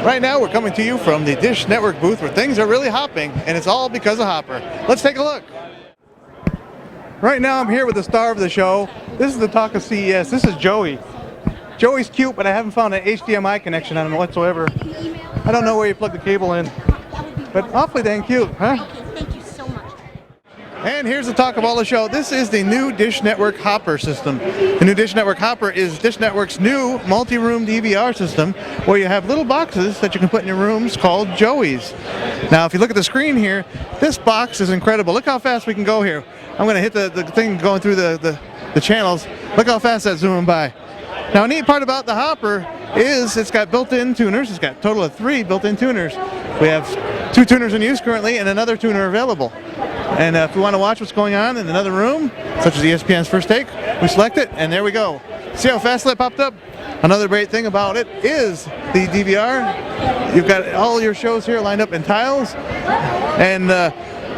Right now we're coming to you from the Dish Network booth where things are really hopping, and it's all because of Hopper. Let's take a look. Right now I'm here with the star of the show. This is the talk of CES. This is Joey. Joey's cute, but I haven't found an HDMI connection on him whatsoever. I don't know where you plug the cable in, but awfully dang cute, huh? Thank you so much. And here's the talk of all the show. This is the new Dish Network Hopper system. The new Dish Network Hopper is Dish Network's new multi-room DVR system where you have little boxes that you can put in your rooms called Joeys. Now, if you look at the screen here, this box is incredible. Look how fast we can go here. I'm going to hit the thing going through the channels. Look how fast that's zooming by. Now, a neat part about the Hopper is it's got built-in tuners. It's got a total of 3 built-in tuners. We have 2 tuners in use currently and another tuner available. And if we want to watch what's going on in another room, such as ESPN's First Take, we select it, and there we go. See how fast that popped up? Another great thing about it is the DVR. You've got all your shows here lined up in tiles, and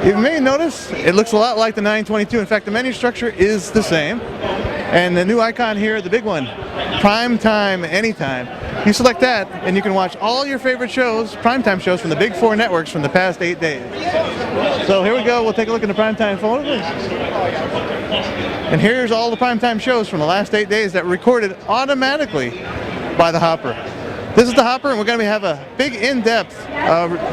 you may notice it looks a lot like the 922. In fact, the menu structure is the same. And the new icon here, the big one, Prime Time Anytime. You select that, and you can watch all your favorite shows, primetime shows from the big 4 networks from the past 8 days. So here we go. We'll take a look at the primetime photos. And here's all the primetime shows from the last 8 days that were recorded automatically by the Hopper. This is the Hopper, and we're going to have a big in-depth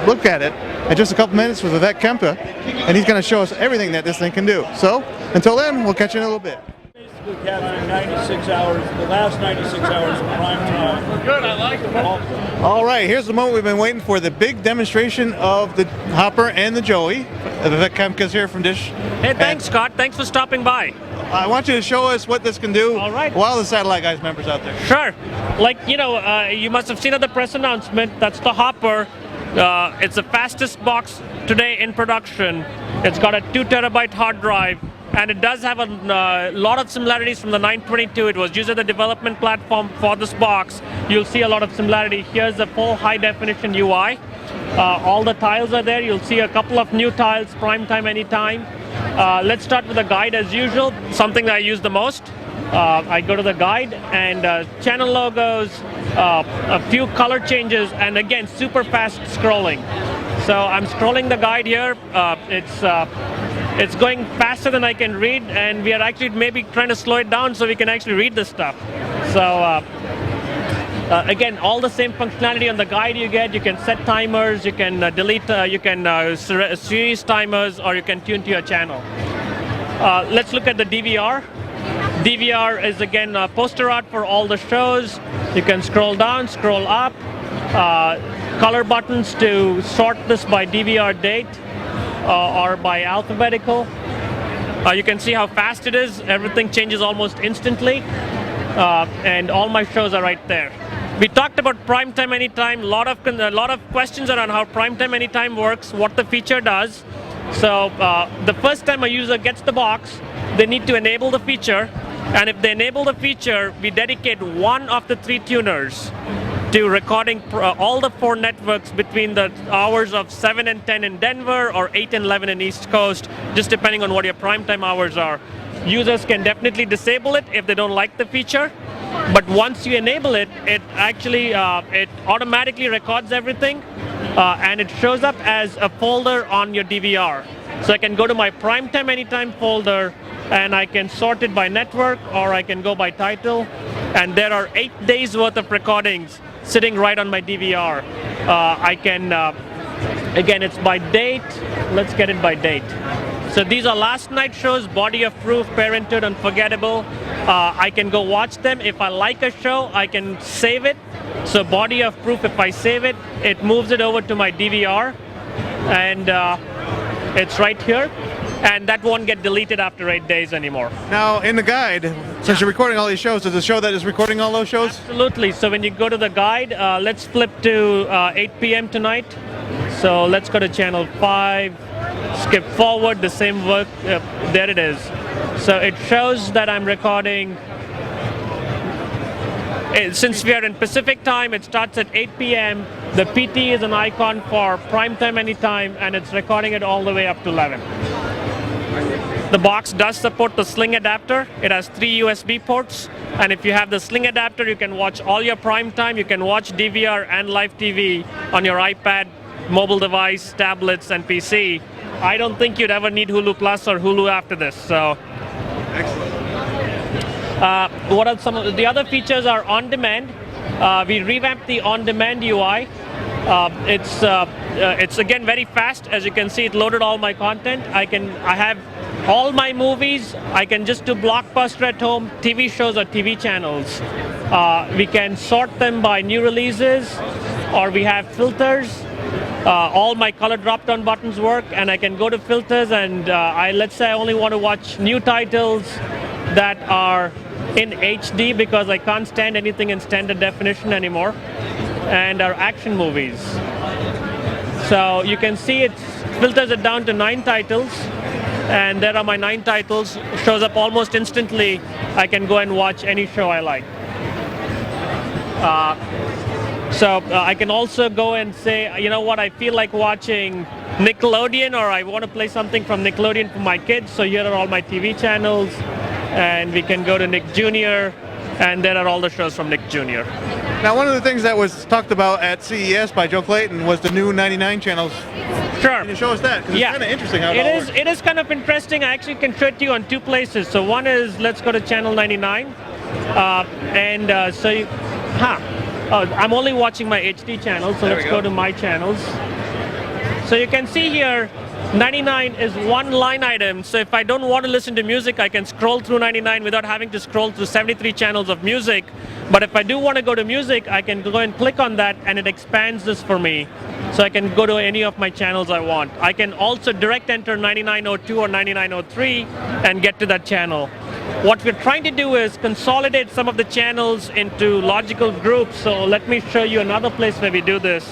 look at it in just a couple minutes with Vivek Kempa, and he's going to show us everything that this thing can do. So until then, we'll catch you in a little bit. Basically capturing 96 hours, the last 96 hours of prime time. Good, I like it. All right, here's the moment we've been waiting for, the big demonstration of the Hopper and the Joey. Vivek Kemka's here from Dish. Hey, thanks, Scott. Thanks for stopping by. I want you to show us what this can do. All right. While the Satellite Guys members out there. Sure. Like, you must have seen at the press announcement, that's the Hopper. It's the fastest box today in production. It's got a 2 terabyte hard drive. And it does have a lot of similarities from the 922. It was used as the development platform for this box. You'll see a lot of similarity. Here's the full high-definition UI. All the tiles are there. You'll see a couple of new tiles, Primetime Anytime. Let's start with the guide as usual, something that I use the most. I go to the guide and channel logos, a few color changes, and again, super fast scrolling. So I'm scrolling the guide here. It's going faster than I can read, and we are actually maybe trying to slow it down so we can actually read this stuff. So again, all the same functionality on the guide you get. You can set timers, you can delete, you can series timers, or you can tune to your channel. Let's look at the DVR. DVR is again poster art for all the shows. You can scroll down, scroll up, color buttons to sort this by DVR date. Or by alphabetical. You can see how fast it is. Everything changes almost instantly. And all my shows are right there. We talked about Primetime Anytime. A lot of questions around how Primetime Anytime works, what the feature does. So the first time a user gets the box, they need to enable the feature. And if they enable the feature, we dedicate one of the 3 tuners to recording all the 4 networks between the hours of 7 and 10 in Denver or 8 and 11 in East Coast, just depending on what your primetime hours are. Users can definitely disable it if they don't like the feature, but once you enable it, it actually it automatically records everything, and it shows up as a folder on your DVR. So I can go to my Primetime Anytime folder, and I can sort it by network, or I can go by title, and there are 8 days worth of recordings sitting right on my DVR. I can, again, it's by date. Let's get it by date. So these are last night shows, Body of Proof, Parenthood, Unforgettable. I can go watch them. If I like a show, I can save it. So Body of Proof, if I save it, it moves it over to my DVR. And it's right here. And that won't get deleted after 8 days anymore. Now, in the guide, since you're recording all these shows, is the show that is recording all those shows? Absolutely. So when you go to the guide, let's flip to 8 p.m. tonight. So let's go to channel 5, skip forward, the same work, there it is. So it shows that I'm recording, since we are in Pacific time, it starts at 8 p.m. The PT is an icon for Primetime Anytime, and it's recording it all the way up to 11. The box does support the sling adapter. It has 3 USB ports, and if you have the sling adapter, you can watch all your prime time. You can watch DVR and live TV on your iPad, mobile device, tablets, and PC. I don't think you'd ever need Hulu Plus or Hulu after this. So, Excellent. what are some of the other features? Are on demand. We revamped the on-demand UI. It's again very fast. As you can see, it loaded all my content. I have all my movies. I can just do Blockbuster at home, TV shows or TV channels. We can sort them by new releases, or we have filters. All my color drop-down buttons work, and I can go to filters, and let's say I only want to watch new titles that are in HD because I can't stand anything in standard definition anymore, and are action movies. So you can see it filters it down to 9 titles, and there are my 9 titles. Shows up almost instantly. I can go and watch any show I like. So I can also go and say, you know what, I feel like watching Nickelodeon, or I want to play something from Nickelodeon for my kids. So here are all my TV channels, and we can go to Nick Jr., and there are all the shows from Nick Jr. Now, one of the things that was talked about at CES by Joe Clayton was the new 99 channels. Sure. Can you show us that? 'Cause it's kind of interesting how it all works. It is kind of interesting. I actually can show it to you on 2 places. So one is, let's go to channel 99, I'm only watching my HD channel, so let's go to my channels. So you can see here, 99 is one line item. So if I don't want to listen to music, I can scroll through 99 without having to scroll through 73 channels of music. But if I do want to go to music, I can go and click on that, and it expands this for me. So I can go to any of my channels I want. I can also direct enter 9902 or 9903 and get to that channel. What we're trying to do is consolidate some of the channels into logical groups. So let me show you another place where we do this.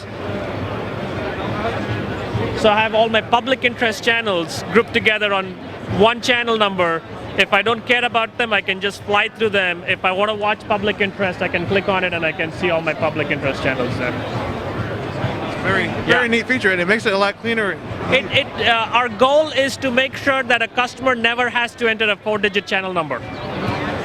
So I have all my public interest channels grouped together on one channel number. If I don't care about them, I can just fly through them. If I want to watch public interest, I can click on it and I can see all my public interest channels there. Very neat feature, and it makes it a lot cleaner. Our goal is to make sure that a customer never has to enter a 4-digit channel number.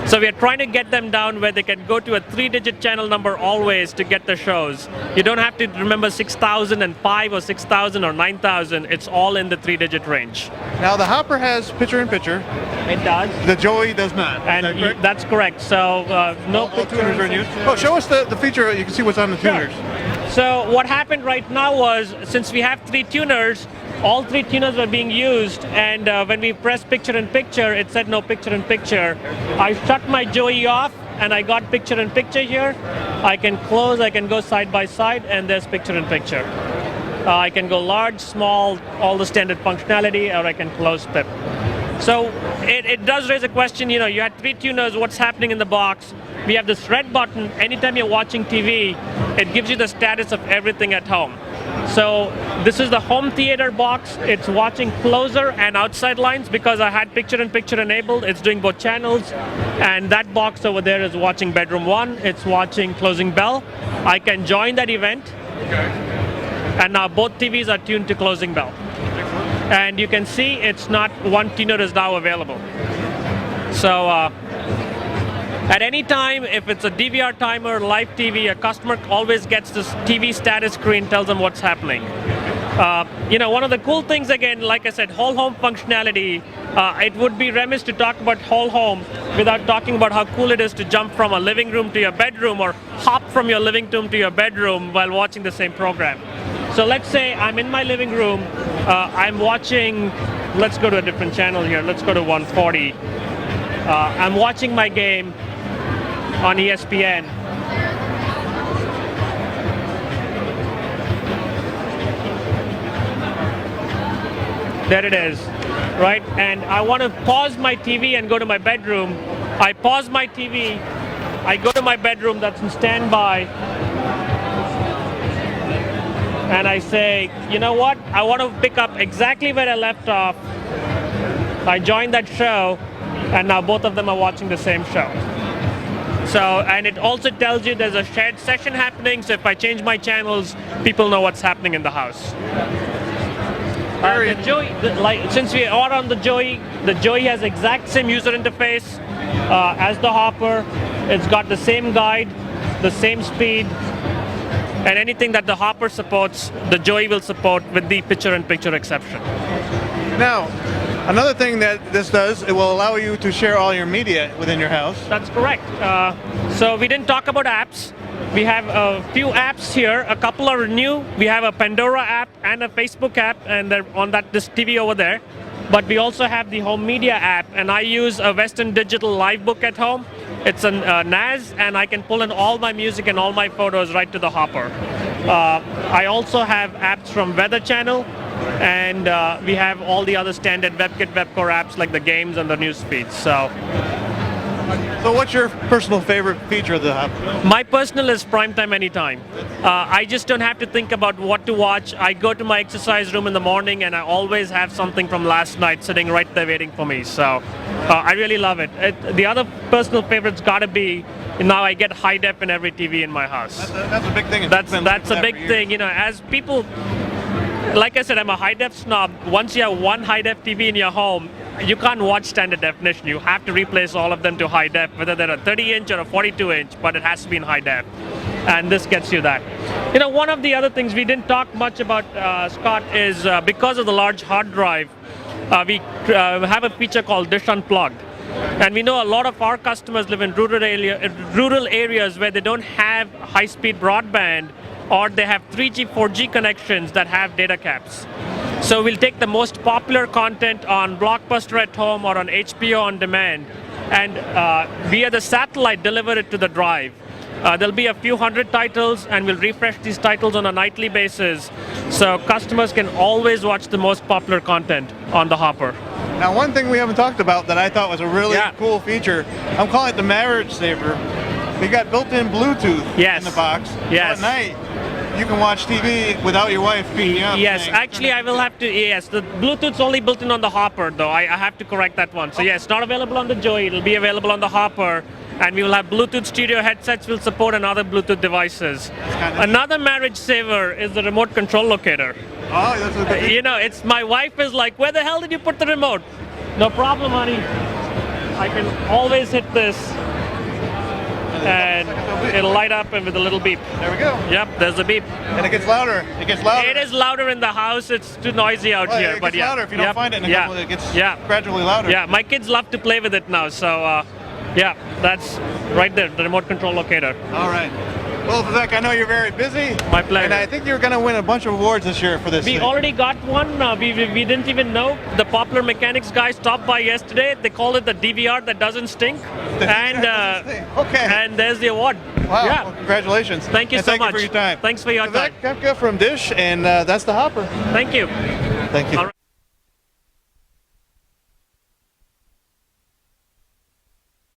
So we are trying to get them down where they can go to a 3-digit channel number always to get the shows. You don't have to remember 6005 or 6000 or 9000. It's all in the 3-digit range. Now, the Hopper has picture-in-picture. It does. The Joey does not. And is that correct? that's correct. So no all tuners are in use. Oh, show us the feature. You can see what's on the tuners. So what happened right now was, since we have 3 tuners, all 3 tuners were being used, and when we pressed picture-in-picture, it said no picture-in-picture. I shut my Joey off, and I got picture-in-picture here. I can close, I can go side by side, and there's picture-in-picture. I can go large, small, all the standard functionality, or I can close PIP. So it does raise a question, you had 3 tuners, what's happening in the box? We have this red button. Anytime you're watching TV, it gives you the status of everything at home. So this is the home theater box. It's watching closer and outside lines because I had picture-in-picture enabled. It's doing both channels. And that box over there is watching bedroom 1. It's watching closing bell. I can join that event. Okay. And now both TVs are tuned to closing bell. And you can see it's not one tuner is now available. So at any time, if it's a DVR timer, live TV, a customer always gets this TV status screen, tells them what's happening. One of the cool things, again, like I said, whole home functionality, it would be remiss to talk about whole home without talking about how cool it is to jump from a living room to your bedroom or hop from your living room to your bedroom while watching the same program. So let's say I'm in my living room, I'm watching, let's go to a different channel here, let's go to 140. I'm watching my game on ESPN. There it is, right? And I want to pause my TV and go to my bedroom. I pause my TV, I go to my bedroom that's in standby, and I say, you know what? I want to pick up exactly where I left off. I join that show, and now both of them are watching the same show. So, and it also tells you there's a shared session happening, so if I change my channels, people know what's happening in the house. Very- The Joey, since we are on the Joey has exact same user interface as the Hopper. It's got the same guide, the same speed, and anything that the Hopper supports, the Joey will support with the picture-in-picture exception. Now, another thing that this does, it will allow you to share all your media within your house. That's correct. So we didn't talk about apps. We have a few apps here. A couple are new. We have a Pandora app and a Facebook app, and they're on this TV over there. But we also have the home media app, and I use a Western Digital Live Book at home. It's a NAS, and I can pull in all my music and all my photos right to the Hopper. I also have apps from Weather Channel, and we have all the other standard WebKit, WebCore apps like the games and the news feeds. So what's your personal favorite feature of the Hopper? My personal is primetime anytime. I just don't have to think about what to watch. I go to my exercise room in the morning and I always have something from last night sitting right there waiting for me. So I really love it. The other personal favorite's gotta be, now I get high def in every TV in my house. That's a big thing. That's a big thing. You know, as people, like I said, I'm a high def snob. Once you have one high def TV in your home, you can't watch standard definition. You have to replace all of them to high def, whether they're a 30-inch or a 42-inch, but it has to be in high def. And this gets you that. You know, one of the other things we didn't talk much about, Scott, is because of the large hard drive, we have a feature called Dish Unplugged. And we know a lot of our customers live in rural areas where they don't have high-speed broadband, or they have 3G, 4G connections that have data caps. So we'll take the most popular content on Blockbuster at home or on HBO on demand, and via the satellite deliver it to the drive. There'll be a few hundred titles, and we'll refresh these titles on a nightly basis, so customers can always watch the most popular content on the Hopper. Now, one thing we haven't talked about that I thought was a really cool feature, I'm calling it the marriage saver. We got built-in Bluetooth in the box. Yes. So at night, you can watch TV without your wife being up. Yes, actually I will have to, yes, the Bluetooth's only built in on the Hopper though. I have to correct that one. So yes, not available on the Joey, it'll be available on the Hopper. And we will have Bluetooth stereo headsets will support and other Bluetooth devices. Another marriage saver is the remote control locator. Oh, that's a big... You know, it's my wife is like, where the hell did you put the remote? No problem, honey. I can always hit this and it'll light up and with a little beep. There we go. Yep, there's a beep. And it gets louder. It gets louder. It is louder in the house. It's too noisy out here. It gets louder if you don't find it in a couple, it gets gradually louder. Yeah, my kids love to play with it now. So, yeah, that's right there, the remote control locator. All right. Well, Vivek, I know you're very busy. My pleasure. And I think you're going to win a bunch of awards this year for this. We already got one. We didn't even know. The Popular Mechanics guy stopped by yesterday. They call it the DVR that doesn't stink. And there's the award. Wow. Yeah. Well, congratulations. Thank you so much. Thank you for your time. Thanks for your time. Vivek Kepka from Dish, and that's the Hopper. Thank you. Thank you. All right.